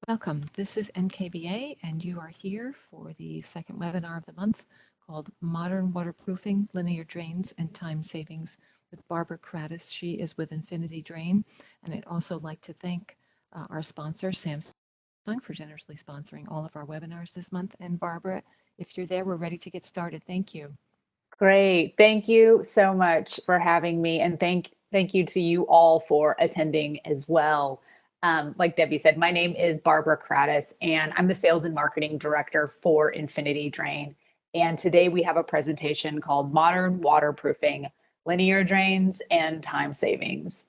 Welcome. This is NKBA, and you are here for the second webinar of the month called Modern Waterproofing, Linear Drains, and Time Savings with Barbara Kratis. She is with Infinity Drain, and I'd also like to thank our sponsor, Samsung, for generously sponsoring all of our webinars this month. And Barbara, if you're there, we're ready to get started. Thank you. Great. Thank you so much for having me, and thank you to you all for attending as well. Like Debbie said, my name is Barbara Kratis, and I'm the Sales and Marketing Director for Infinity Drain. And today we have a presentation called Modern Waterproofing, Linear Drains, and Time Savings.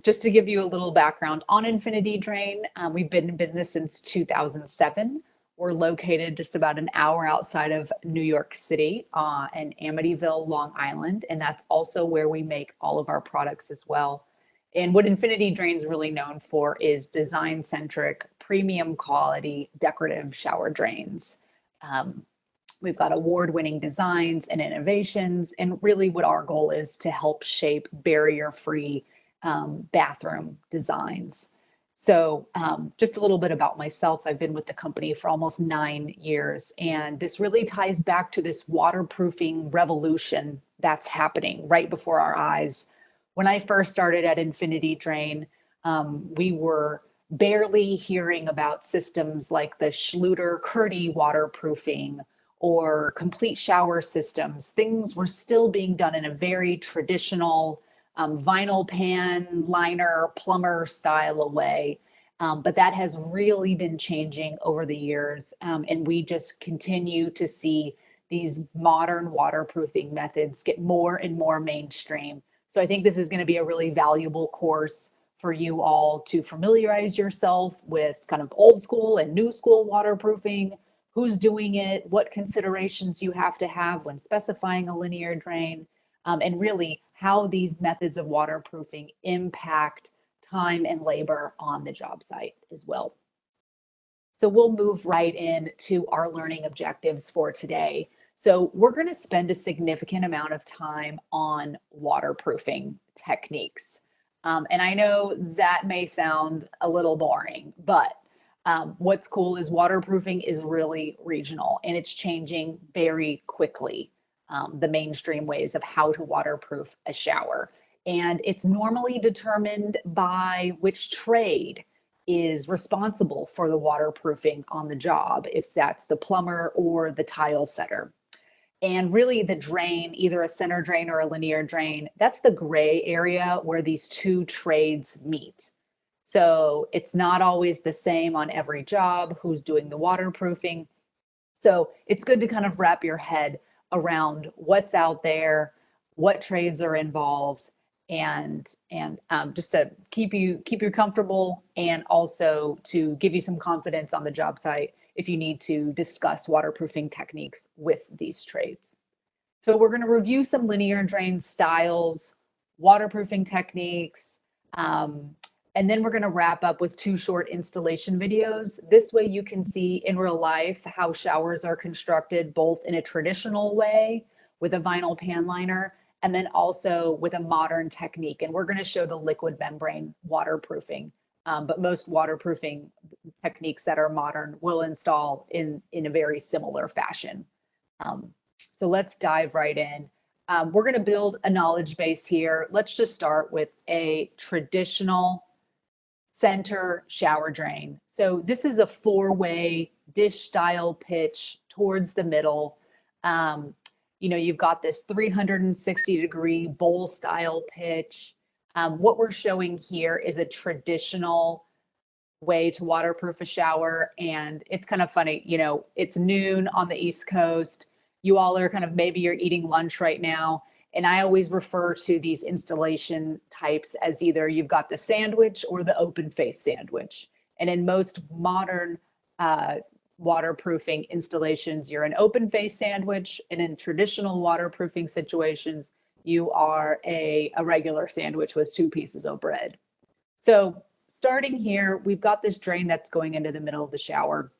Just to give you a little background on Infinity Drain, we've been in business since 2007. We're located just about an hour outside of New York City in Amityville, Long Island, and that's also where we make all of our products as well. And what Infinity Drain's really known for is design-centric, premium quality, decorative shower drains. We've got award-winning designs and innovations, and really what our goal is to help shape barrier-free bathroom designs. So just a little bit about myself. I've been with the company for almost 9 years, and this really ties back to this waterproofing revolution that's happening right before our eyes. When I first started at Infinity Drain, we were barely hearing about systems like the Schluter-Curdy waterproofing or complete shower systems. Things were still being done in a very traditional vinyl pan liner plumber style of way. But that has really been changing over the years. And we just continue to see these modern waterproofing methods get more and more mainstream. So I think this is going to be a really valuable course for you all to familiarize yourself with kind of old school and new school waterproofing, who's doing it, what considerations you have to have when specifying a linear drain, and really how these methods of waterproofing impact time and labor on the job site as well. So we'll move right into our learning objectives for today. So we're going to spend a significant amount of time on waterproofing techniques. And I know that may sound a little boring, but what's cool is waterproofing is really regional and it's changing very quickly. The mainstream ways of how to waterproof a shower. And it's normally determined by which trade is responsible for the waterproofing on the job, if that's the plumber or the tile setter. And really the drain, either a center drain or a linear drain, that's the gray area where these two trades meet. So it's not always the same on every job who's doing the waterproofing. So it's good to kind of wrap your head around what's out there, what trades are involved, and just to keep you comfortable, and also to give you some confidence on the job site if you need to discuss waterproofing techniques with these trades. So we're going to review some linear drain styles, waterproofing techniques, and then we're going to wrap up with 2 short installation videos. This way you can see in real life how showers are constructed, both in a traditional way with a vinyl pan liner, and then also with a modern technique. And we're going to show the liquid membrane waterproofing. But most waterproofing techniques that are modern will install in a very similar fashion. So let's dive right in. We're going to build a knowledge base here. Let's just start with a traditional center shower drain. So this is a 4-way dish style pitch towards the middle. You know, you've got this 360-degree bowl style pitch. What we're showing here is a traditional way to waterproof a shower. And it's kind of funny, you know, it's noon on the East Coast. You all are kind of, maybe you're eating lunch right now. And I always refer to these installation types as either you've got the sandwich or the open face sandwich. And in most modern waterproofing installations, you're an open face sandwich. And in traditional waterproofing situations, you are a regular sandwich with 2 pieces of bread. So starting here, we've got this drain that's going into the middle of the shower.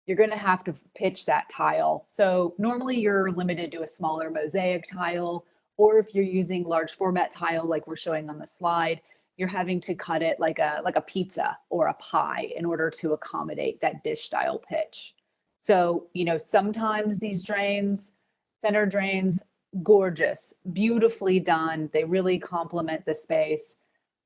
You're going to have to pitch that tile. So normally you're limited to a smaller mosaic tile, or if you're using large format tile like we're showing on the slide, you're having to cut it like a pizza or a pie in order to accommodate that dish style pitch. So, sometimes these drains, center drains, gorgeous, beautifully done. They really complement the space,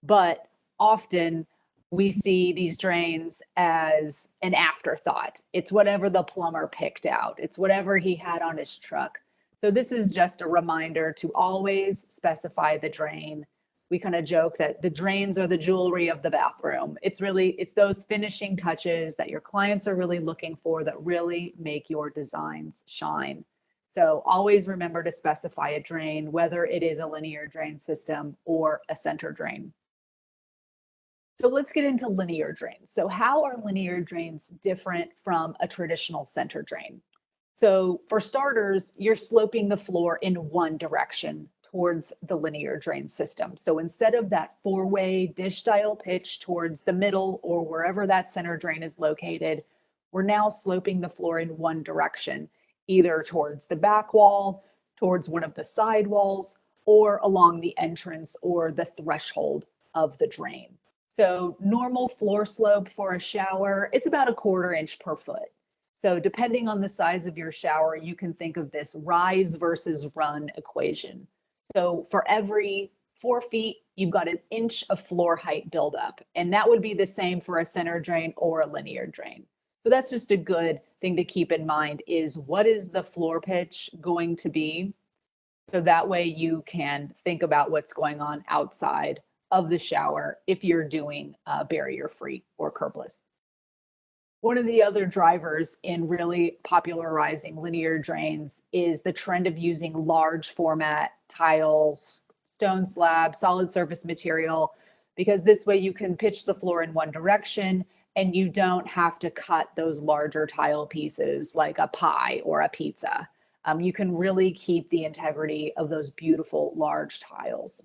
but often we see these drains as an afterthought. It's whatever the plumber picked out. It's whatever he had on his truck. So this is just a reminder to always specify the drain. We kind of joke that the drains are the jewelry of the bathroom. It's those finishing touches that your clients are really looking for that really make your designs shine. So always remember to specify a drain, whether it is a linear drain system or a center drain. So let's get into linear drains. So how are linear drains different from a traditional center drain? So for starters, you're sloping the floor in one direction towards the linear drain system. So instead of that four-way dish style pitch towards the middle or wherever that center drain is located, we're now sloping the floor in one direction, either towards the back wall, towards one of the side walls, or along the entrance or the threshold of the drain. So normal floor slope for a shower, it's about 1/4 inch per foot. So depending on the size of your shower, you can think of this rise versus run equation. So for every 4 feet, you've got 1 inch of floor height buildup. And that would be the same for a center drain or a linear drain. So that's just a good thing to keep in mind is what is the floor pitch going to be? So that way you can think about what's going on outside of the shower if you're doing barrier-free or curbless. One of the other drivers in really popularizing linear drains is the trend of using large format tiles, stone slab, solid surface material, because this way you can pitch the floor in one direction and you don't have to cut those larger tile pieces like a pie or a pizza. You can really keep the integrity of those beautiful large tiles.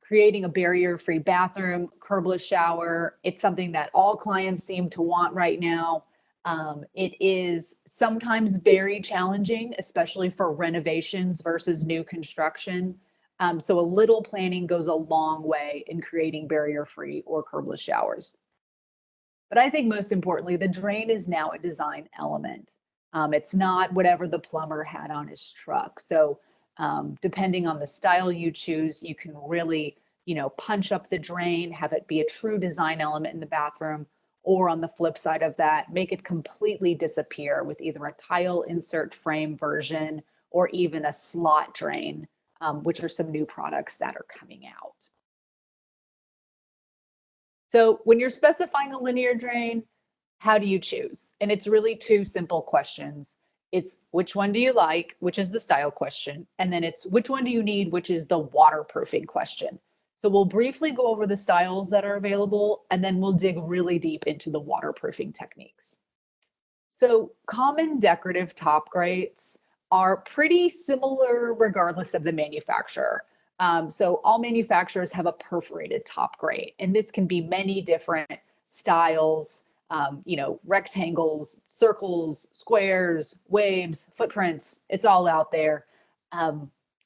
Creating a barrier-free bathroom, curbless shower. It's something that all clients seem to want right now. It is sometimes very challenging, especially for renovations versus new construction. So a little planning goes a long way in creating barrier-free or curbless showers. But I think most importantly, the drain is now a design element. It's not whatever the plumber had on his truck. So depending on the style you choose, you can really, punch up the drain, have it be a true design element in the bathroom, or on the flip side of that, make it completely disappear with either a tile insert frame version or even a slot drain, which are some new products that are coming out. So when you're specifying a linear drain, how do you choose? And it's really two simple questions. It's which one do you like, which is the style question, and then it's which one do you need, which is the waterproofing question. So we'll briefly go over the styles that are available, and then we'll dig really deep into the waterproofing techniques. So common decorative top grates are pretty similar regardless of the manufacturer. So all manufacturers have a perforated top grate, and this can be many different styles, rectangles, circles, squares, waves, footprints. It's all out there.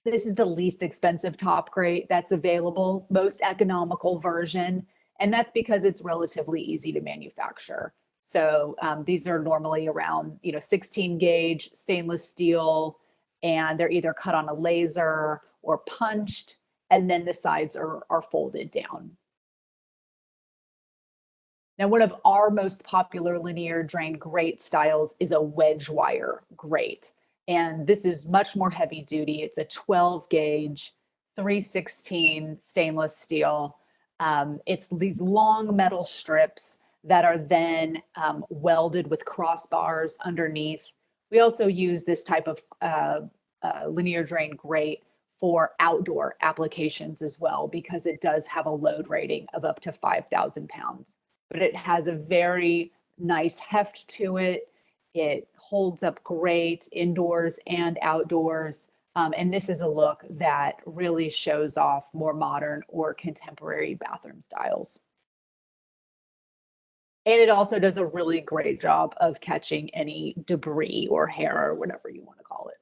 This is the least expensive top grate that's available, most economical version, and that's because it's relatively easy to manufacture. So these are normally around, 16 gauge stainless steel, and they're either cut on a laser or punched, and then the sides are folded down. Now, one of our most popular linear drain grate styles is a wedge wire grate. And this is much more heavy duty. It's a 12 gauge, 316 stainless steel. It's these long metal strips that are then welded with crossbars underneath. We also use this type of linear drain grate for outdoor applications as well, because it does have a load rating of up to 5,000 pounds. But it has a very nice heft to it. It holds up great indoors and outdoors. And this is a look that really shows off more modern or contemporary bathroom styles. And it also does a really great job of catching any debris or hair or whatever you want to call it.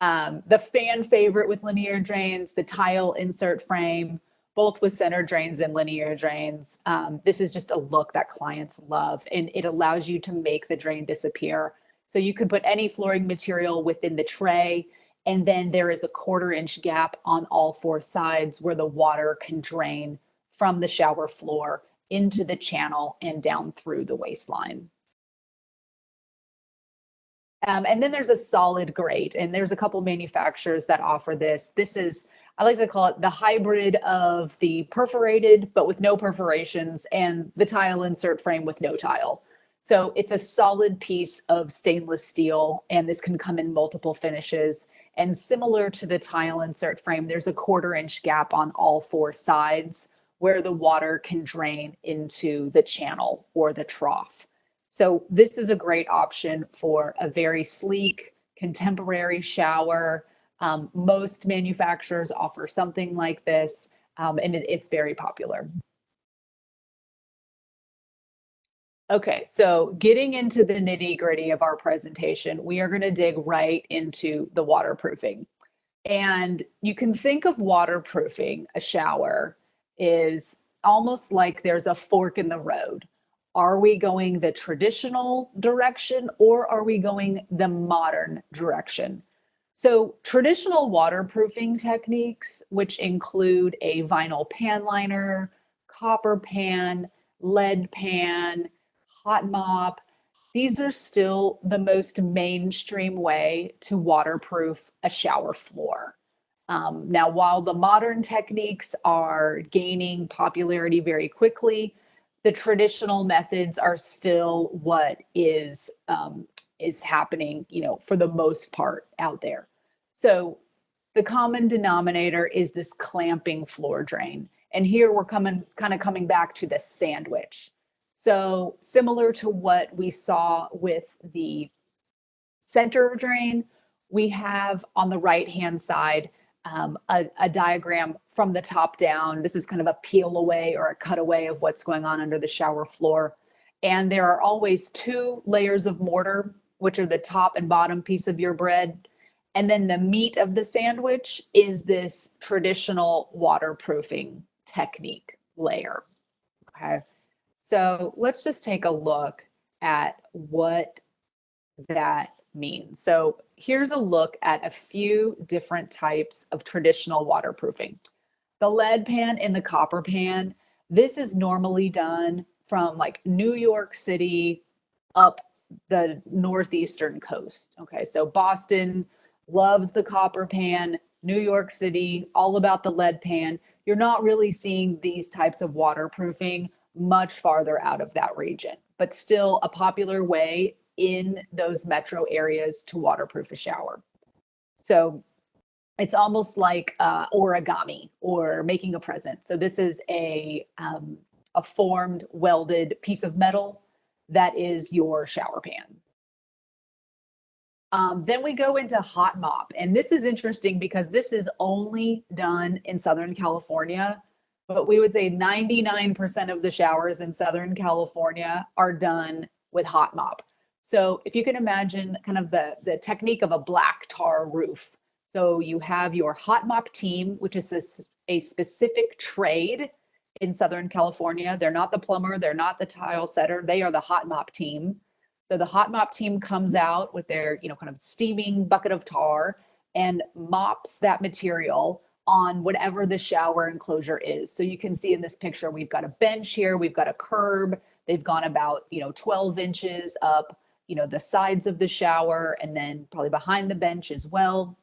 The fan favorite with linear drains, the tile insert frame, both with center drains and linear drains. This is just a look that clients love, and it allows you to make the drain disappear. So you could put any flooring material within the tray, and then there is a 1/4 inch gap on all 4 sides where the water can drain from the shower floor into the channel and down through the waistline. And then there's a solid grate, and there's a couple manufacturers that offer this. This is, I like to call it the hybrid of the perforated, but with no perforations, and the tile insert frame with no tile. So it's a solid piece of stainless steel, and this can come in multiple finishes. And similar to the tile insert frame, there's a 1/4 inch gap on all 4 sides where the water can drain into the channel or the trough. So this is a great option for a very sleek, contemporary shower. Most manufacturers offer something like this, and it's very popular. Okay, so getting into the nitty-gritty of our presentation, we are going to dig right into the waterproofing. And you can think of waterproofing a shower is almost like there's a fork in the road. Are we going the traditional direction or are we going the modern direction? So traditional waterproofing techniques, which include a vinyl pan liner, copper pan, lead pan, hot mop, these are still the most mainstream way to waterproof a shower floor. Now, while the modern techniques are gaining popularity very quickly, the traditional methods are still what is happening, for the most part out there. So the common denominator is this clamping floor drain. And here we're coming back to the sandwich. So similar to what we saw with the center drain, we have on the right-hand side a diagram from the top down. This is kind of a peel away or a cutaway of what's going on under the shower floor. And there are always 2 layers of mortar, which are the top and bottom piece of your bread. And then the meat of the sandwich is this traditional waterproofing technique layer. Okay, so let's just take a look at what that means. So here's a look at a few different types of traditional waterproofing. The lead pan and the copper pan, this is normally done from like New York City up the northeastern coast. Okay, so Boston loves the copper pan, New York City, all about the lead pan. You're not really seeing these types of waterproofing much farther out of that region, but still a popular way in those metro areas to waterproof a shower. So it's almost like origami or making a present. So this is a formed welded piece of metal that is your shower pan. Then we go into hot mop, and this is interesting because this is only done in Southern California, but we would say 99% of the showers in Southern California are done with hot mop. So if you can imagine kind of the technique of a black tar roof. So you have your hot mop team, which is a specific trade in Southern California. They're not the plumber, they're not the tile setter, they are the hot mop team. So the hot mop team comes out with their, kind of steaming bucket of tar and mops that material on whatever the shower enclosure is. So you can see in this picture, we've got a bench here, we've got a curb. They've gone about, 12 inches up, the sides of the shower and then probably behind the bench as well.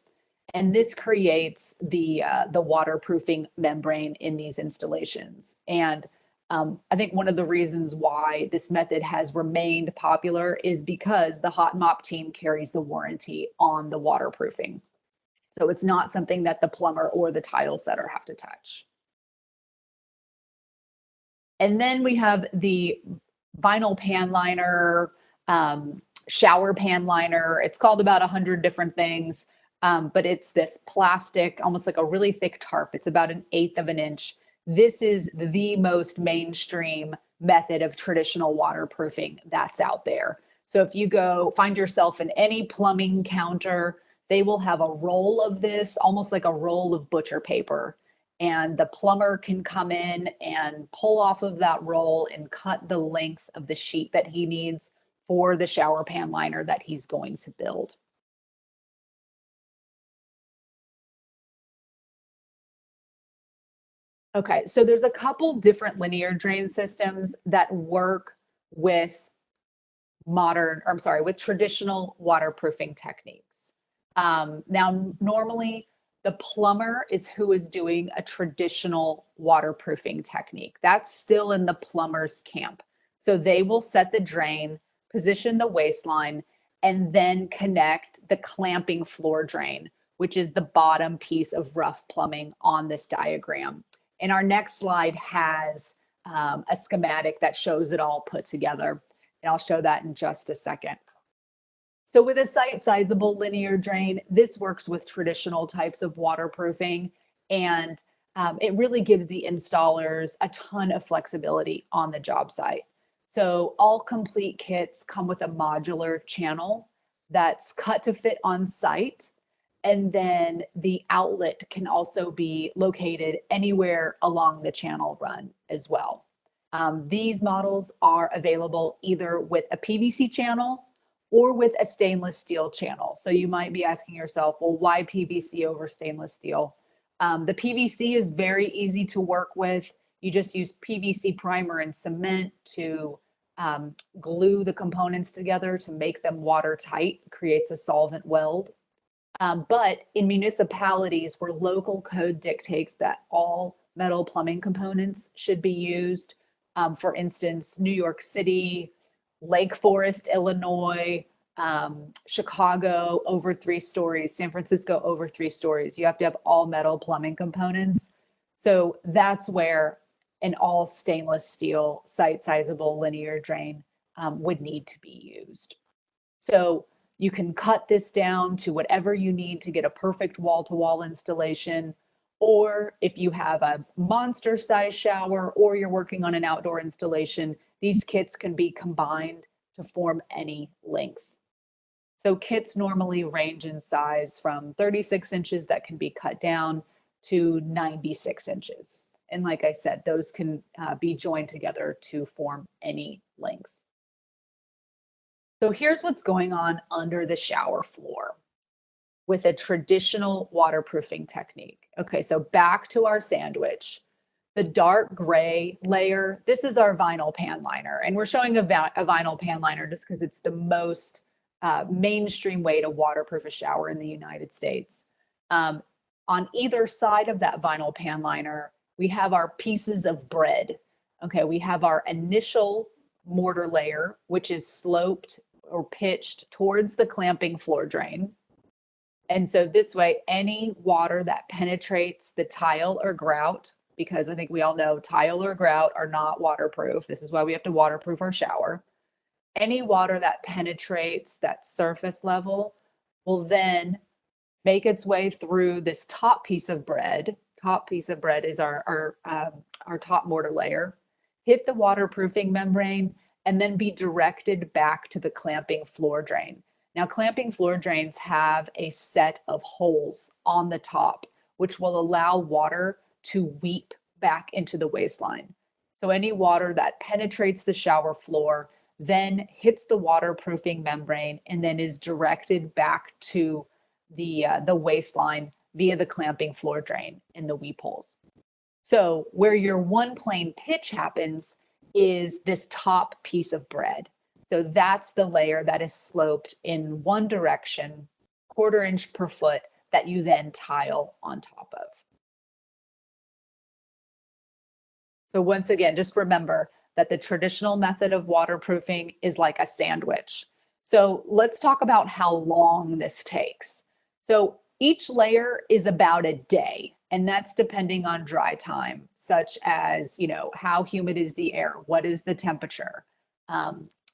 And this creates the waterproofing membrane in these installations. And I think one of the reasons why this method has remained popular is because the hot mop team carries the warranty on the waterproofing. So it's not something that the plumber or the tile setter have to touch. And then we have the vinyl pan liner, shower pan liner. It's called about 100 different things, but it's this plastic, almost like a really thick tarp. It's about 1/8 of an inch. This is the most mainstream method of traditional waterproofing that's out there. So if you go find yourself in any plumbing counter, they will have a roll of this, almost like a roll of butcher paper. And the plumber can come in and pull off of that roll and cut the length of the sheet that he needs for the shower pan liner that he's going to build. Okay, so there's a couple different linear drain systems that work with with traditional waterproofing techniques. Now, normally the plumber is who is doing a traditional waterproofing technique. That's still in the plumber's camp. So they will set the drain, position the waistline, and then connect the clamping floor drain, which is the bottom piece of rough plumbing on this diagram. And our next slide has a schematic that shows it all put together. And I'll show that in just a second. So with a site-sizable linear drain, this works with traditional types of waterproofing, and it really gives the installers a ton of flexibility on the job site. So all complete kits come with a modular channel that's cut to fit on site, and then the outlet can also be located anywhere along the channel run as well. These models are available either with a PVC channel or with a stainless steel channel. So you might be asking yourself, well, why PVC over stainless steel? The PVC is very easy to work with. You just use PVC primer and cement to glue the components together to make them watertight, creates a solvent weld. But in municipalities where local code dictates that all metal plumbing components should be used, for instance, New York City, Lake Forest, Illinois, Chicago, over 3 stories, San Francisco, over 3 stories. You have to have all metal plumbing components. So that's where an all stainless steel site-sizable linear drain would need to be used. So you can cut this down to whatever you need to get a perfect wall-to-wall installation. Or if you have a monster size shower or you're working on an outdoor installation, these kits can be combined to form any length. So kits normally range in size from 36 inches that can be cut down to 96 inches. And like I said, those can be joined together to form any length. So here's what's going on under the shower floor with a traditional waterproofing technique. Okay, so back to our sandwich. The dark gray layer, this is our vinyl pan liner. And we're showing a vinyl pan liner just because it's the most mainstream way to waterproof a shower in the United States. On either side of that vinyl pan liner, we have our pieces of bread. Okay, we have our initial mortar layer, which is sloped or pitched towards the clamping floor drain. And so this way, any water that penetrates the tile or grout, because I think we all know tile or grout are not waterproof. This is why we have to waterproof our shower. Any water that penetrates that surface level will then make its way through this top piece of bread. Top piece of bread is our top mortar layer, hit the waterproofing membrane, and then be directed back to the clamping floor drain. Now, clamping floor drains have a set of holes on the top, which will allow water to weep back into the waistline. So any water that penetrates the shower floor then hits the waterproofing membrane and then is directed back to the waistline via the clamping floor drain and the weep holes. So where your one plane pitch happens is this top piece of bread. So that's the layer that is sloped in one direction, 1/4 inch per foot, that you then tile on top of. So once again, just remember that the traditional method of waterproofing is like a sandwich. So let's talk about how long this takes. So each layer is about a day, and that's depending on dry time, such as, how humid is the air? What is the temperature?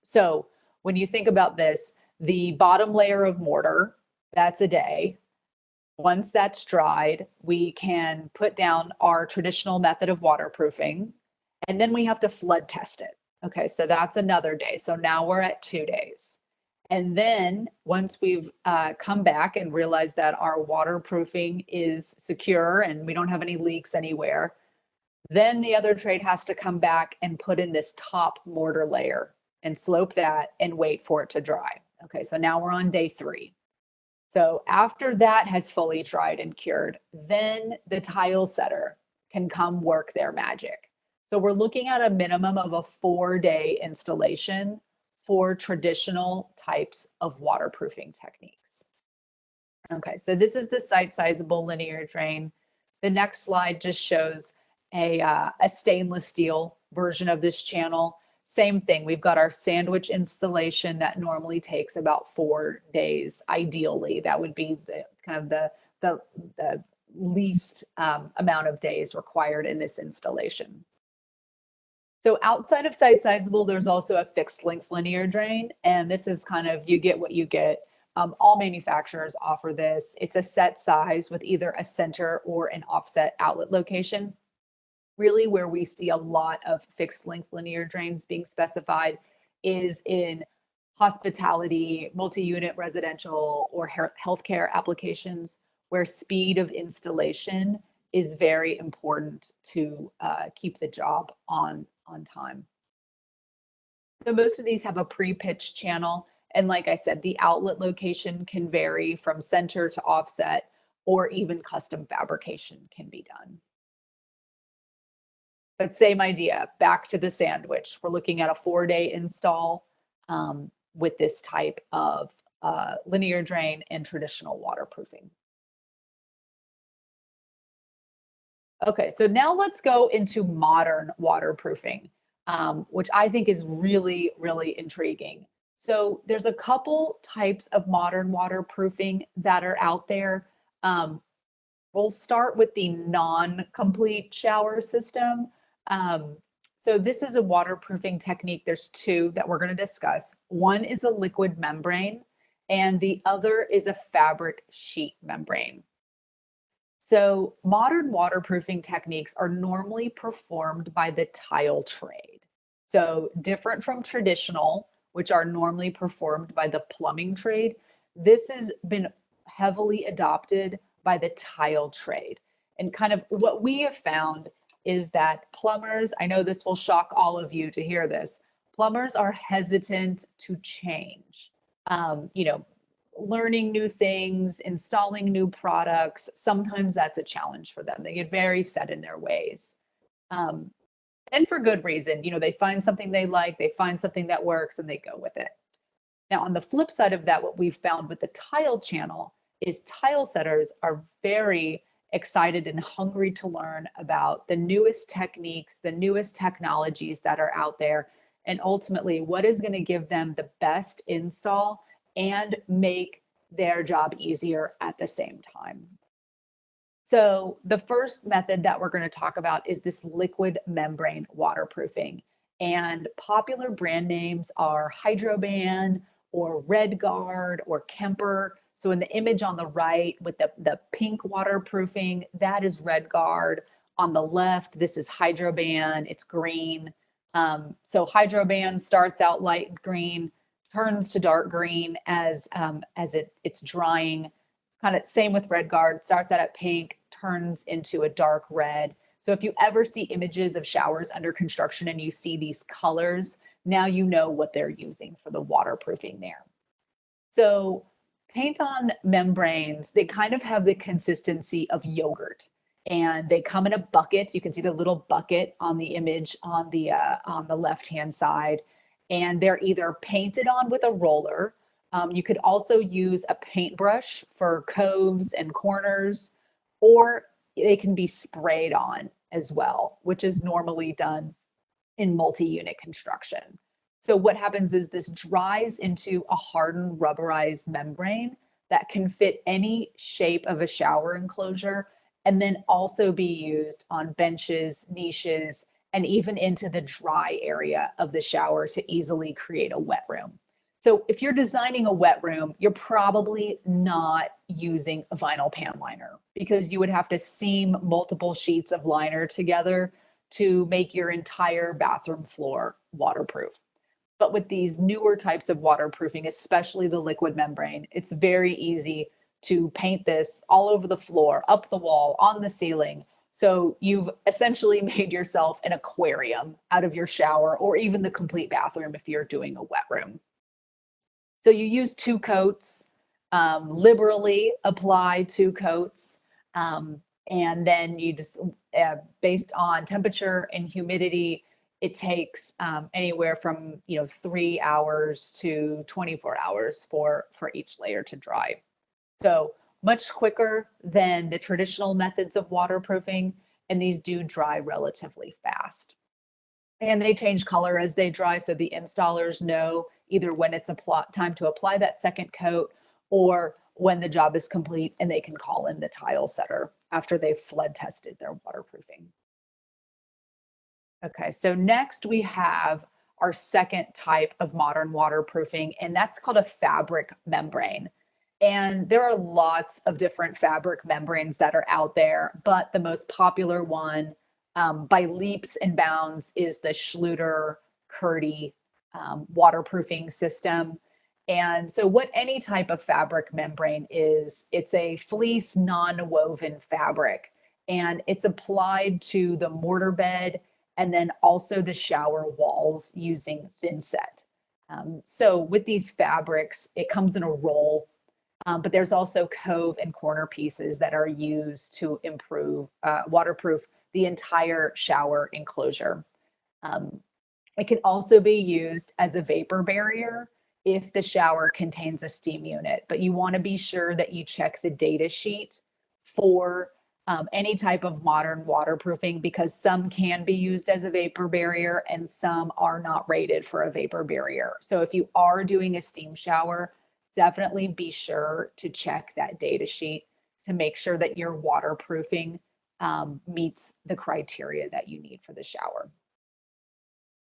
So when you think about this, the bottom layer of mortar, that's a day. Once that's dried, we can put down our traditional method of waterproofing, and then we have to flood test it. Okay, so that's another day. So now we're at 2 days. And then once we've come back and realized that our waterproofing is secure and we don't have any leaks anywhere, then the other trade has to come back and put in this top mortar layer and slope that and wait for it to dry. Okay, so now we're on day 3. So after that has fully dried and cured, then the tile setter can come work their magic. So we're looking at a minimum of a 4-day installation for traditional types of waterproofing techniques. Okay, so this is the site-sizable linear drain. The next slide just shows a stainless steel version of this channel. Same thing, we've got our sandwich installation that normally takes about 4 days. Ideally, that would be the kind of the least amount of days required in this installation. So outside of site sizable, there's also a fixed length linear drain, and this is kind of you get what you get. All manufacturers offer this. It's a set size with either a center or an offset outlet location. Really where we see a lot of fixed length linear drains being specified is in hospitality, multi-unit residential, or healthcare applications where speed of installation is very important to keep the job on time. So most of these have a pre-pitched channel. And like I said, the outlet location can vary from center to offset, or even custom fabrication can be done. But same idea, back to the sandwich. We're looking at a 4-day install with this type of linear drain and traditional waterproofing. Okay, so now let's go into modern waterproofing, which I think is really, really intriguing. So there's a couple types of modern waterproofing that are out there. We'll start with the non-complete shower system. So this is a waterproofing technique. There's 2 that we're going to discuss. One is a liquid membrane, and the other is a fabric sheet membrane. So modern waterproofing techniques are normally performed by the tile trade. So different from traditional, which are normally performed by the plumbing trade, this has been heavily adopted by the tile trade. And kind of what we have found is that plumbers, I know this will shock all of you to hear this, plumbers are hesitant to change. Learning new things, installing new products, sometimes that's a challenge for them. They get very set in their ways. And for good reason. They find something they like, they find something that works, and they go with it. Now, on the flip side of that, what we've found with the tile channel is tile setters are very excited and hungry to learn about the newest techniques, the newest technologies that are out there, and ultimately what is going to give them the best install and make their job easier at the same time. So the first method that we're going to talk about is this liquid membrane waterproofing. And popular brand names are Hydroban or RedGuard or Kemper. So in the image on the right with the pink waterproofing, that is RedGuard. On the left, this is Hydroban, it's green. So Hydroban starts out light green, turns to dark green as it's drying. Kind of same with RedGuard, starts out at pink, turns into a dark red. So if you ever see images of showers under construction and you see these colors, now you know what they're using for the waterproofing there. So paint-on membranes, they kind of have the consistency of yogurt, and they come in a bucket. You can see the little bucket on the image on the left-hand side, and they're either painted on with a roller. You could also use a paintbrush for coves and corners, or they can be sprayed on as well, which is normally done in multi-unit construction. So what happens is this dries into a hardened rubberized membrane that can fit any shape of a shower enclosure, and then also be used on benches, niches, and even into the dry area of the shower to easily create a wet room. So if you're designing a wet room, you're probably not using a vinyl pan liner, because you would have to seam multiple sheets of liner together to make your entire bathroom floor waterproof. But with these newer types of waterproofing, especially the liquid membrane, it's very easy to paint this all over the floor, up the wall, on the ceiling. So you've essentially made yourself an aquarium out of your shower or even the complete bathroom if you're doing a wet room. So you use two coats, liberally apply two coats, and then you just, based on temperature and humidity, it takes anywhere from 3 hours to 24 hours for each layer to dry. So much quicker than the traditional methods of waterproofing, and these do dry relatively fast. And they change color as they dry, so the installers know either when it's time to apply that second coat or when the job is complete, and they can call in the tile setter after they've flood tested their waterproofing. Okay, so next we have our second type of modern waterproofing, and that's called a fabric membrane. And there are lots of different fabric membranes that are out there, but the most popular one by leaps and bounds is the Schluter-Curdy waterproofing system. And so what any type of fabric membrane is, it's a fleece non-woven fabric, and it's applied to the mortar bed and then also the shower walls using thinset. So with these fabrics, it comes in a roll, but there's also cove and corner pieces that are used to improve waterproof the entire shower enclosure. It can also be used as a vapor barrier if the shower contains a steam unit, but you want to be sure that you check the data sheet for any type of modern waterproofing, because some can be used as a vapor barrier and some are not rated for a vapor barrier. So if you are doing a steam shower, definitely be sure to check that data sheet to make sure that your waterproofing meets the criteria that you need for the shower.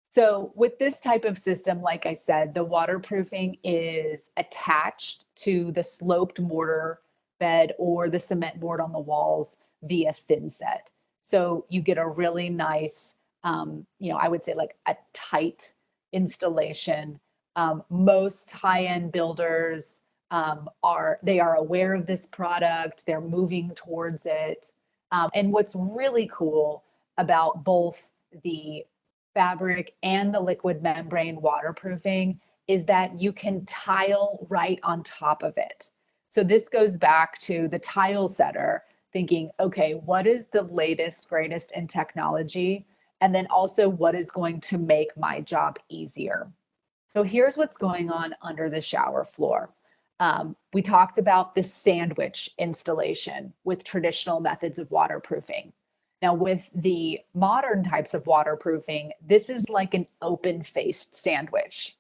So with this type of system, like I said, the waterproofing is attached to the sloped mortar bed or the cement board on the walls via thinset. So you get a really nice, I would say like a tight installation. Most high-end builders they are aware of this product. They're moving towards it. And what's really cool about both the fabric and the liquid membrane waterproofing is that you can tile right on top of it. So this goes back to the tile setter thinking, okay, what is the latest, greatest in technology? And then also what is going to make my job easier? So here's what's going on under the shower floor. We talked about the sandwich installation with traditional methods of waterproofing. Now, with the modern types of waterproofing, this is like an open-faced sandwich.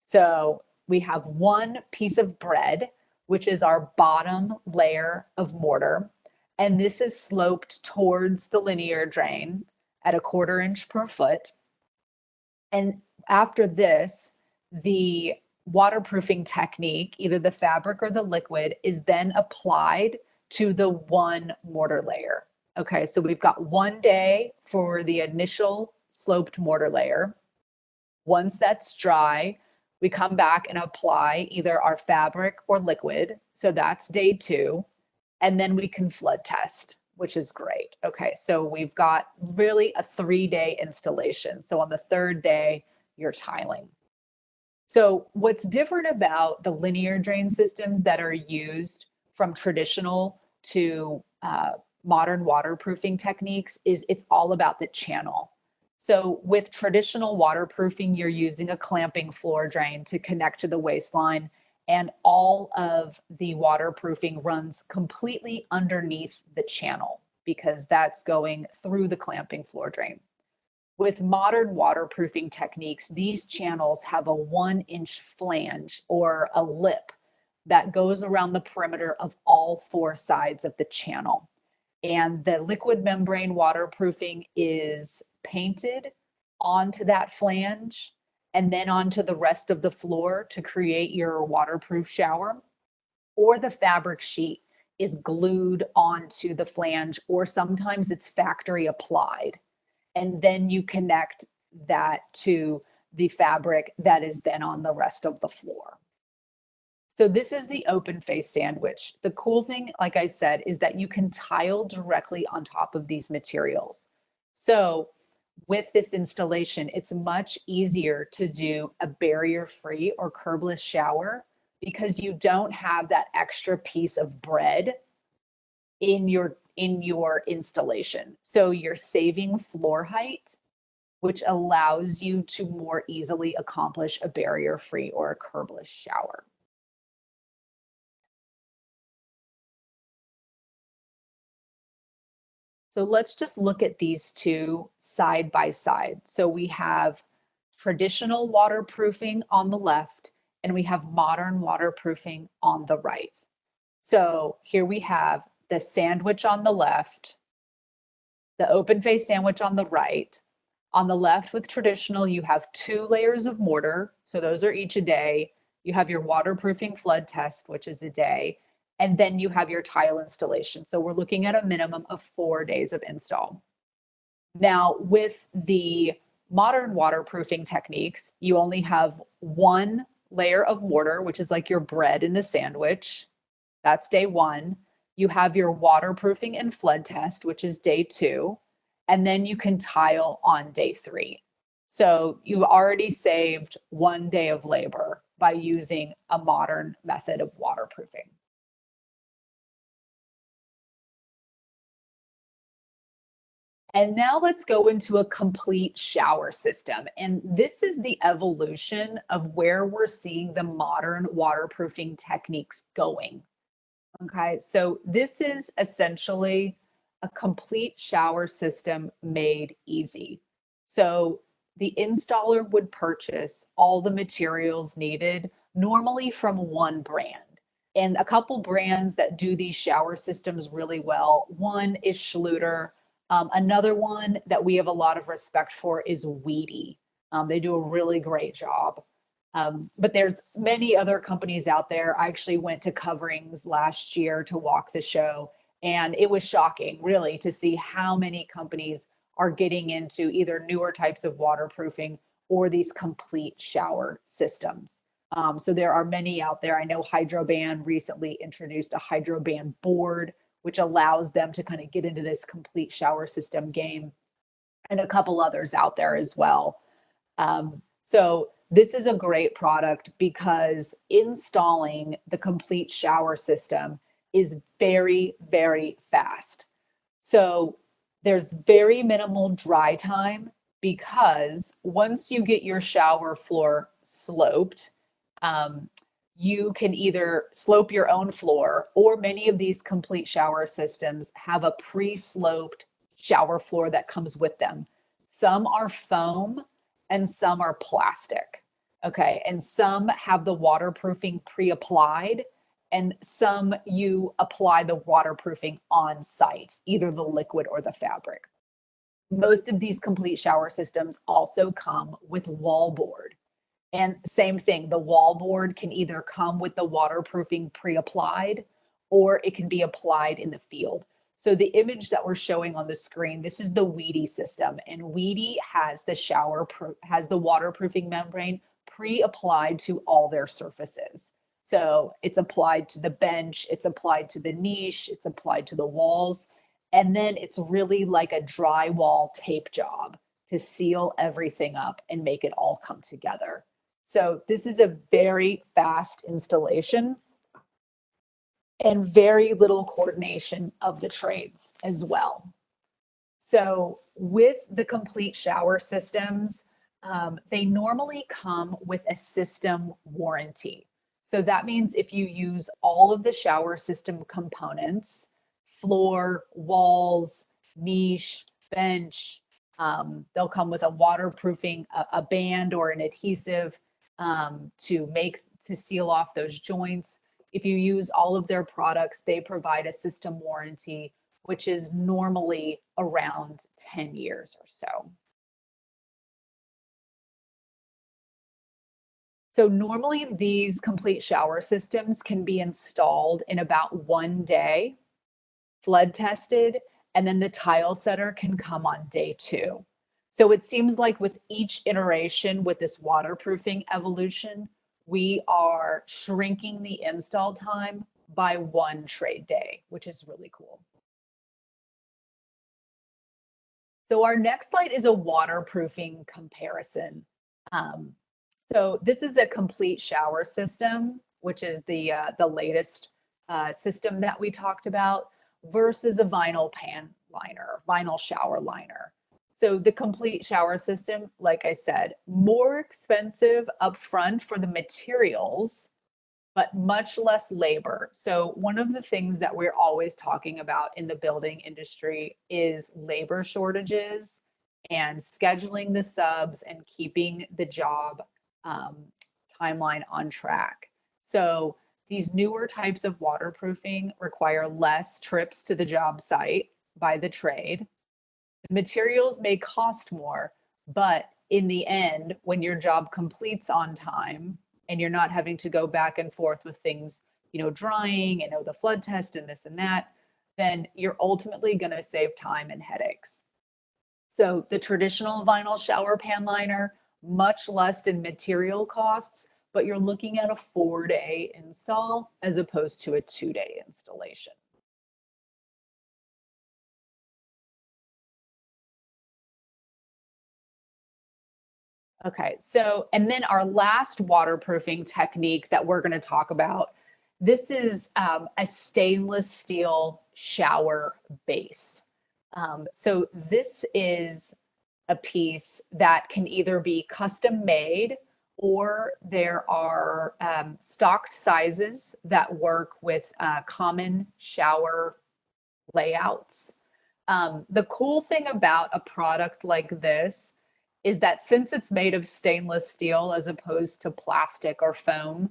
So we have one piece of bread, which is our bottom layer of mortar, and this is sloped towards the linear drain at 1/4 inch per foot. And after this, the waterproofing technique, either the fabric or the liquid, is then applied to the one mortar layer. Okay, so we've got 1 day for the initial sloped mortar layer. Once that's dry, we come back and apply either our fabric or liquid. So that's day 2. And then we can flood test, which is great. Okay, so we've got really a 3-day installation. So on the 3rd day, you're tiling. So what's different about the linear drain systems that are used from traditional to modern waterproofing techniques is it's all about the channel. So with traditional waterproofing, you're using a clamping floor drain to connect to the waistline, and all of the waterproofing runs completely underneath the channel because that's going through the clamping floor drain. With modern waterproofing techniques, these channels have a 1-inch flange or a lip that goes around the perimeter of all 4 sides of the channel. And the liquid membrane waterproofing is painted onto that flange and then onto the rest of the floor to create your waterproof shower. Or the fabric sheet is glued onto the flange, or sometimes it's factory applied. And then you connect that to the fabric that is then on the rest of the floor. So this is the open face sandwich. The cool thing, like I said, is that you can tile directly on top of these materials. So with this installation, it's much easier to do a barrier-free or curbless shower because you don't have that extra piece of bread in your installation. So you're saving floor height, which allows you to more easily accomplish a barrier-free or a curbless shower. So let's just look at these two side by side. So we have traditional waterproofing on the left, and we have modern waterproofing on the right. So here we have the sandwich on the left, the open face sandwich on the right. On the left with traditional, you have 2 layers of mortar. So those are each a day. You have your waterproofing flood test, which is a day. And then you have your tile installation. So we're looking at a minimum of 4 days of install. Now, with the modern waterproofing techniques, you only have 1 layer of mortar, which is like your bread in the sandwich. That's day 1. You have your waterproofing and flood test, which is day 2. And then you can tile on day 3. So you've already saved 1 day of labor by using a modern method of waterproofing. And now let's go into a complete shower system. And this is the evolution of where we're seeing the modern waterproofing techniques going. Okay, so this is essentially a complete shower system made easy. So the installer would purchase all the materials needed, normally from one brand. And a couple brands that do these shower systems really well. One is Schluter. Another one that we have a lot of respect for is Weedy. They do a really great job. But there's many other companies out there. I actually went to Coverings last year to walk the show, and it was shocking, really, to see how many companies are getting into either newer types of waterproofing or these complete shower systems. So there are many out there. I know Hydroban recently introduced a Hydroban board, which allows them to kind of get into this complete shower system game, and a couple others out there as well. So this is a great product because installing the complete shower system is very, very fast. So there's very minimal dry time because once you get your shower floor sloped, you can either slope your own floor, or many of these complete shower systems have a pre-sloped shower floor that comes with them. Some are foam and some are plastic. Okay, and some have the waterproofing pre-applied, and some you apply the waterproofing on site, either the liquid or the fabric. Most of these complete shower systems also come with wallboard. And same thing, the wallboard can either come with the waterproofing pre-applied or it can be applied in the field. So the image that we're showing on the screen, this is the Weedy system, and Weedy has the waterproofing membrane pre-applied to all their surfaces. So it's applied to the bench, it's applied to the niche, it's applied to the walls, and then it's really like a drywall tape job to seal everything up and make it all come together. So this is a very fast installation and very little coordination of the trades as well. So with the complete shower systems, they normally come with a system warranty. So that means if you use all of the shower system components, floor, walls, niche, bench, they'll come with a waterproofing, a band or an adhesive to seal off those joints. If you use all of their products, they provide a system warranty, which is normally around 10 years or so. So normally these complete shower systems can be installed in about 1 day, flood tested, and then the tile setter can come on day 2. So it seems like with each iteration with this waterproofing evolution, we are shrinking the install time by one trade day, which is really cool. So our next slide is a waterproofing comparison. Um, so this is a complete shower system, which is the latest system that we talked about, versus a vinyl pan liner, vinyl shower liner. So the complete shower system, like I said, more expensive upfront for the materials, but much less labor. So one of the things that we're always talking about in the building industry is labor shortages and scheduling the subs and keeping the job um, timeline on track. So these newer types of waterproofing require less trips to the job site by the trade. The materials may cost more, but in the end, when your job completes on time and you're not having to go back and forth with things, drying and the flood test and this and that, then you're ultimately going to save time and headaches. So the traditional vinyl shower pan liner, much less in material costs, but you're looking at a 4-day install as opposed to a 2-day installation. Okay, so, and then our last waterproofing technique that we're going to talk about, this is a stainless steel shower base. So this is a piece that can either be custom made or there are stocked sizes that work with common shower layouts. The cool thing about a product like this is that since it's made of stainless steel as opposed to plastic or foam,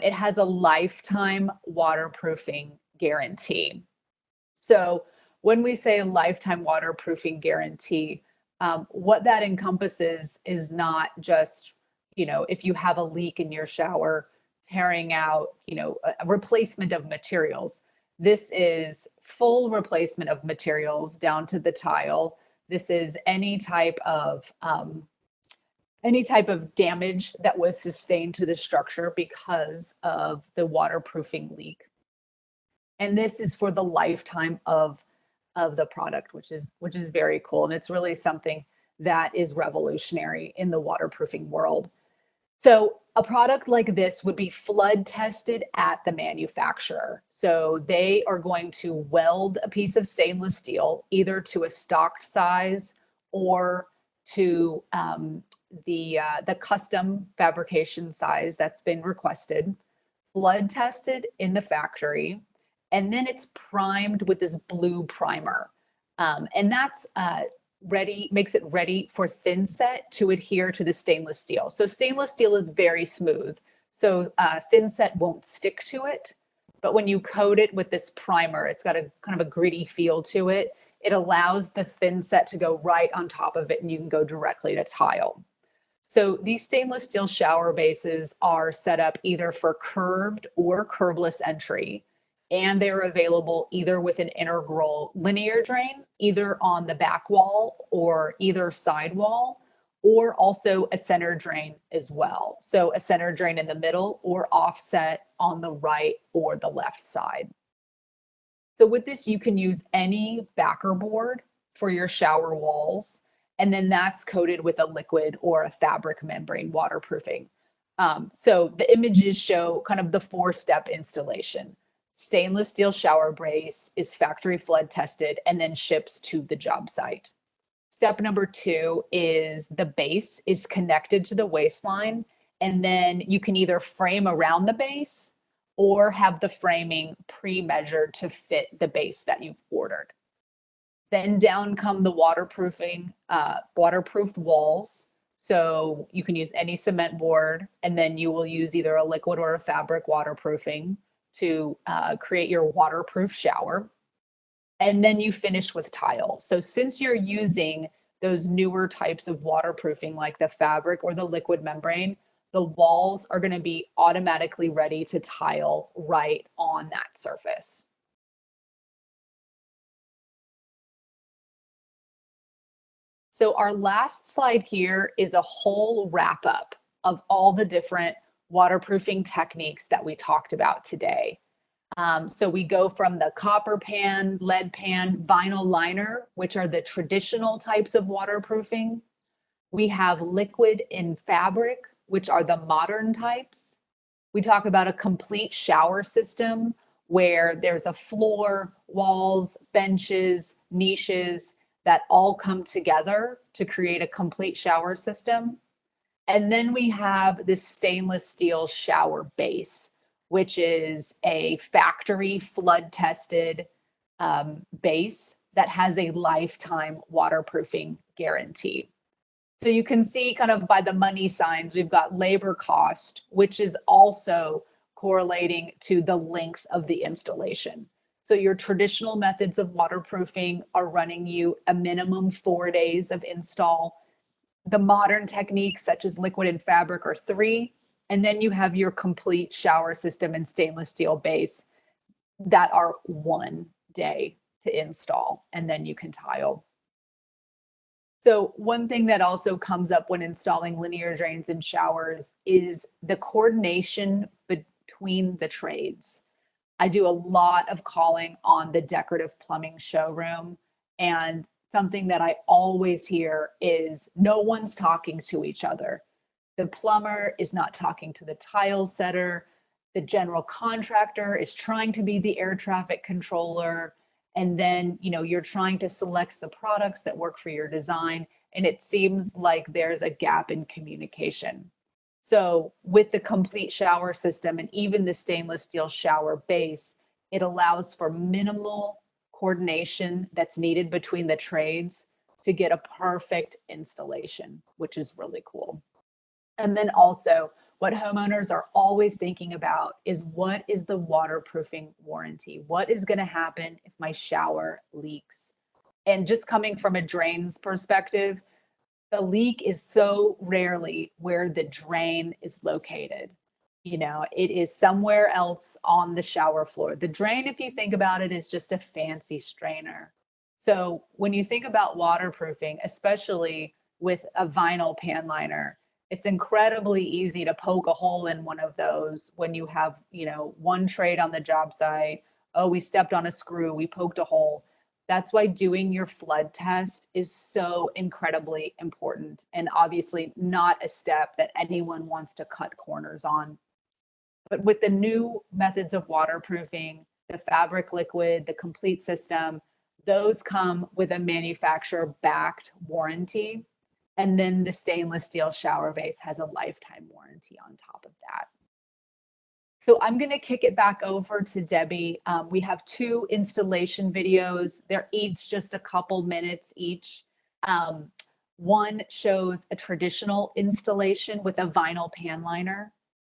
it has a lifetime waterproofing guarantee. So when we say a lifetime waterproofing guarantee, what that encompasses is not just, if you have a leak in your shower, tearing out, a replacement of materials. This is full replacement of materials down to the tile. This is any type of damage that was sustained to the structure because of the waterproofing leak. And this is for the lifetime of the product, which is very cool. And it's really something that is revolutionary in the waterproofing world. So a product like this would be flood tested at the manufacturer. So they are going to weld a piece of stainless steel either to a stocked size or to the custom fabrication size that's been requested, flood tested in the factory, and then it's primed with this blue primer. And that's makes it ready for thin set to adhere to the stainless steel. So stainless steel is very smooth, so thin set won't stick to it. But when you coat it with this primer, it's got a kind of a gritty feel to it. It allows the thin set to go right on top of it, and you can go directly to tile. So these stainless steel shower bases are set up either for curbed or curbless entry, and they're available either with an integral linear drain, either on the back wall or either side wall, or also a center drain as well. So a center drain in the middle or offset on the right or the left side. So with this, you can use any backer board for your shower walls, and then that's coated with a liquid or a fabric membrane waterproofing. So the images show kind of the 4-step installation. Stainless steel shower base is factory flood tested and then ships to the job site. Step number 2 is the base is connected to the waistline, and then you can either frame around the base or have the framing pre-measured to fit the base that you've ordered. Then down come the waterproofed walls. So you can use any cement board, and then you will use either a liquid or a fabric waterproofing to create your waterproof shower. And then you finish with tile. So since you're using those newer types of waterproofing like the fabric or the liquid membrane, the walls are going to be automatically ready to tile right on that surface. So our last slide here is a whole wrap up of all the different waterproofing techniques that we talked about today. So we go from the copper pan, lead pan, vinyl liner, which are the traditional types of waterproofing. We have liquid in fabric, which are the modern types. We talk about a complete shower system where there's a floor, walls, benches, niches that all come together to create a complete shower system. And then we have this stainless steel shower base, which is a factory flood tested base that has a lifetime waterproofing guarantee. So you can see kind of by the money signs, we've got labor cost, which is also correlating to the length of the installation. So your traditional methods of waterproofing are running you a minimum 4 days of install. The modern techniques such as liquid and fabric are 3. And then you have your complete shower system and stainless steel base that are 1 day to install, and then you can tile. So one thing that also comes up when installing linear drains and showers is the coordination between the trades. I do a lot of calling on the decorative plumbing showroom, and something that I always hear is no one's talking to each other. The plumber is not talking to the tile setter. The general contractor is trying to be the air traffic controller. And then, you're trying to select the products that work for your design. And it seems like there's a gap in communication. So with the complete shower system and even the stainless steel shower base, it allows for minimal coordination that's needed between the trades to get a perfect installation, which is really cool. And then also, what homeowners are always thinking about is what is the waterproofing warranty? What is going to happen if my shower leaks? And just coming from a drains perspective, the leak is so rarely where the drain is located. It is somewhere else on the shower floor. The drain, if you think about it, is just a fancy strainer. So when you think about waterproofing, especially with a vinyl pan liner, it's incredibly easy to poke a hole in one of those when you have, one trade on the job site. Oh, we stepped on a screw, we poked a hole. That's why doing your flood test is so incredibly important, and obviously not a step that anyone wants to cut corners on. But with the new methods of waterproofing, the fabric liquid, the complete system, those come with a manufacturer backed warranty. And then the stainless steel shower base has a lifetime warranty on top of that. So I'm going to kick it back over to Debbie. We have 2 installation videos. They're each just a couple minutes each. One shows a traditional installation with a vinyl pan liner.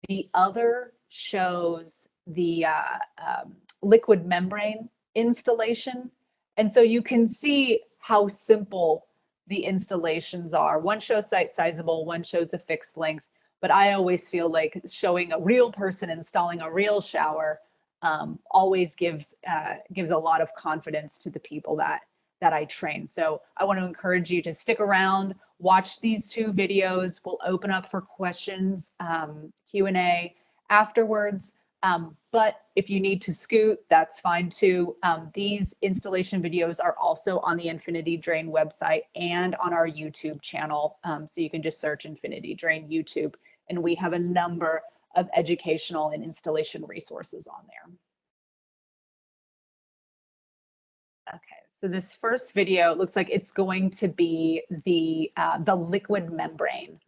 The other shows the liquid membrane installation. And so you can see how simple the installations are. One shows site sizable, one shows a fixed length. But I always feel like showing a real person installing a real shower always gives a lot of confidence to the people that I train. So I want to encourage you to stick around, watch these 2 videos. We'll open up for questions, Q&A afterwards. But if you need to scoot, that's fine too. These installation videos are also on the Infinity Drain website and on our YouTube channel. So you can just search Infinity Drain YouTube, and we have a number of educational and installation resources on there. Okay, so this first video looks like it's going to be the liquid membrane.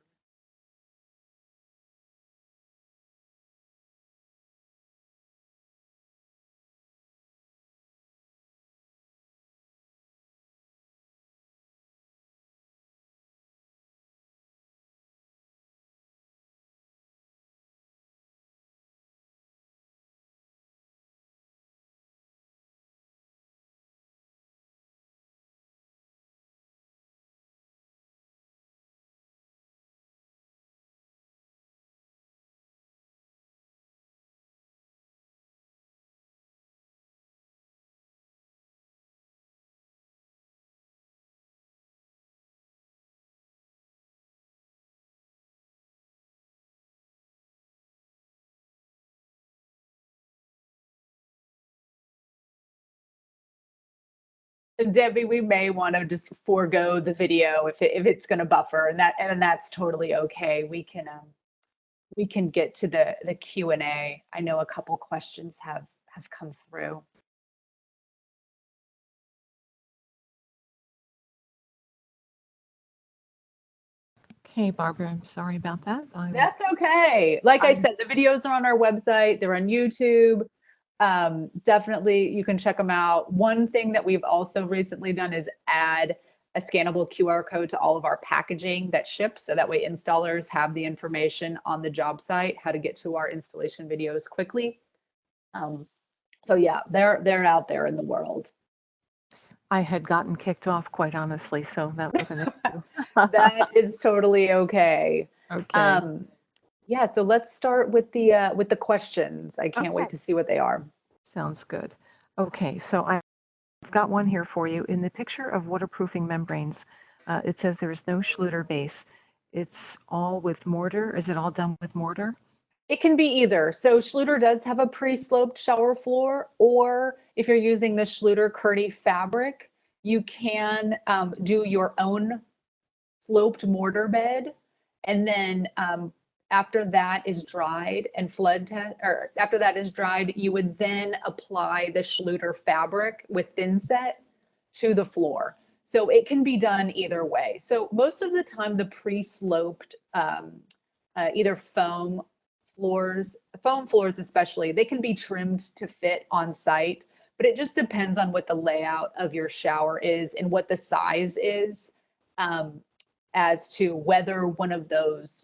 Debbie, we may want to just forego the video if it's going to buffer, and that's totally okay. We can get to the Q&A. I know a couple questions have come through. Okay, Barbara, I'm sorry about that. That's okay. Like I I'm said, the videos are on our website. They're on YouTube. Definitely, you can check them out. One thing that we've also recently done is add a scannable QR code to all of our packaging that ships, so that way installers have the information on the job site how to get to our installation videos quickly. Um, so yeah, they're out there in the world. I had gotten kicked off, quite honestly, so that was an issue. That is totally okay. Okay. Um, yeah, so let's start with the questions. I can't Okay. wait to see what they are. Sounds good. Okay, so I've got one here for you. In the picture of waterproofing membranes, it says there is no Schluter base. It's all with mortar. Is it all done with mortar? It can be either. So Schluter does have a pre-sloped shower floor, or if you're using the Schluter Kerdi fabric, you can do your own sloped mortar bed, and then after that is dried and flood test, or after that is dried, you would then apply the Schluter fabric with thinset to the floor. So it can be done either way. So most of the time, the pre-sloped either foam floors especially, they can be trimmed to fit on site, but it just depends on what the layout of your shower is and what the size is. Um, as to whether one of those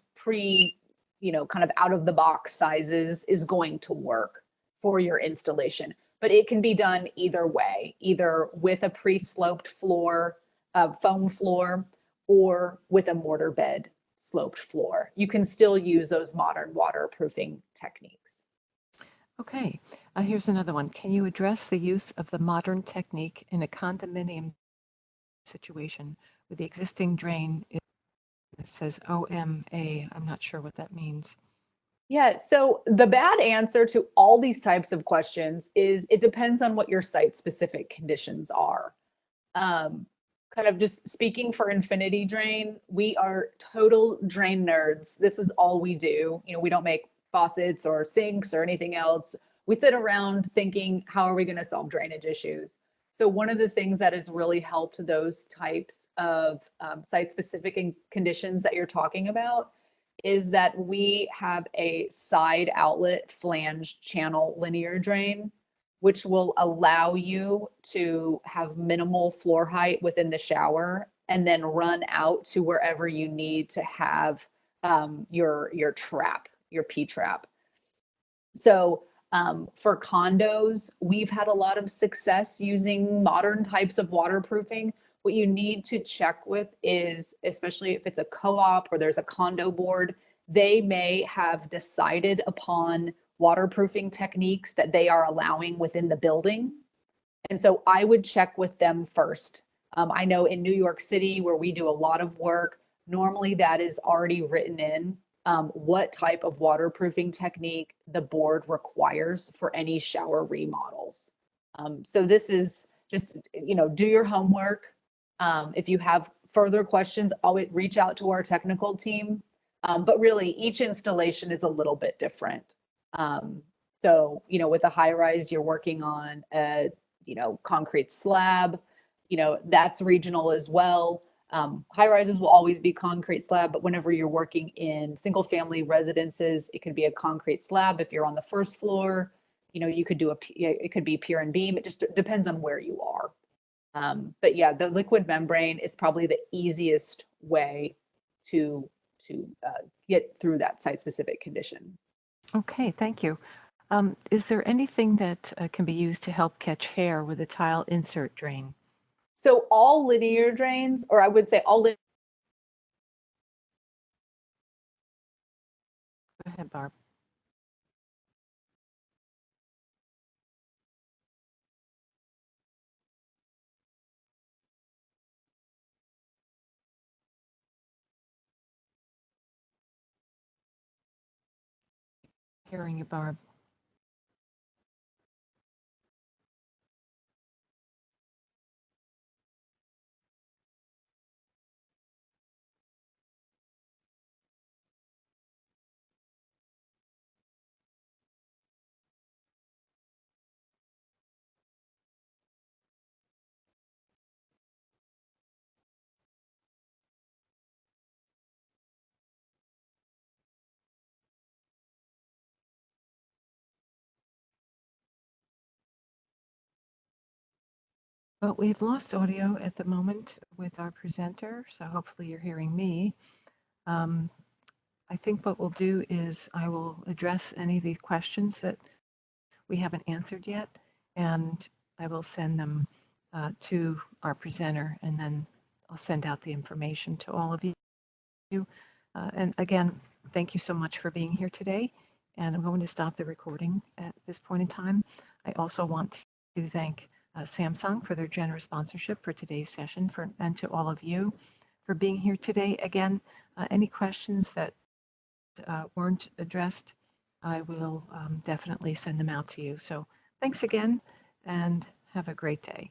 kind of out of the box sizes is going to work for your installation. But it can be done either way, either with a pre-sloped floor, foam floor, or with a mortar bed sloped floor. You can still use those modern waterproofing techniques. Okay, here's another one. Can you address the use of the modern technique in a condominium situation with the existing drain? It says OMA. I'm not sure what that means. Yeah, so the bad answer to all these types of questions is it depends on what your site specific conditions are. Um, Kind of just speaking for Infinity Drain, we are total drain nerds. This is all we do. We don't make faucets or sinks or anything else. We sit around thinking, how are we going to solve drainage issues? So one of the things that has really helped those types of site-specific conditions that you're talking about is that we have a side outlet flange channel linear drain, which will allow you to have minimal floor height within the shower and then run out to wherever you need to have your trap, your P trap. So for condos, we've had a lot of success using modern types of waterproofing. What you need to check with is, especially if it's a co-op or there's a condo board, they may have decided upon waterproofing techniques that they are allowing within the building. And so I would check with them first. I know in New York City, where we do a lot of work, normally that is already written in what type of waterproofing technique the board requires for any shower remodels. So this is just, do your homework. If you have further questions, always reach out to our technical team. But really, each installation is a little bit different. So, with a high rise, you're working on a concrete slab, that's regional as well. High rises will always be concrete slab, but whenever you're working in single family residences, it could be a concrete slab. If you're on the first floor, you could it could be pier and beam. It just depends on where you are. But yeah, the liquid membrane is probably the easiest way to get through that site specific condition. Okay, thank you. Is there anything that can be used to help catch hair with a tile insert drain? So all linear drains, or I would say all Go ahead, Barb. Hearing you, Barb. Well, we've lost audio at the moment with our presenter, so hopefully you're hearing me. Um, I think what we'll do is I will address any of the questions that we haven't answered yet, and I will send them to our presenter, and then I'll send out the information to all of you. And again, thank you so much for being here today. And I'm going to stop the recording at this point in time. I also want to thank Samsung for their generous sponsorship for today's session, and to all of you for being here today. Again, any questions that weren't addressed, I will definitely send them out to you. So thanks again, and have a great day.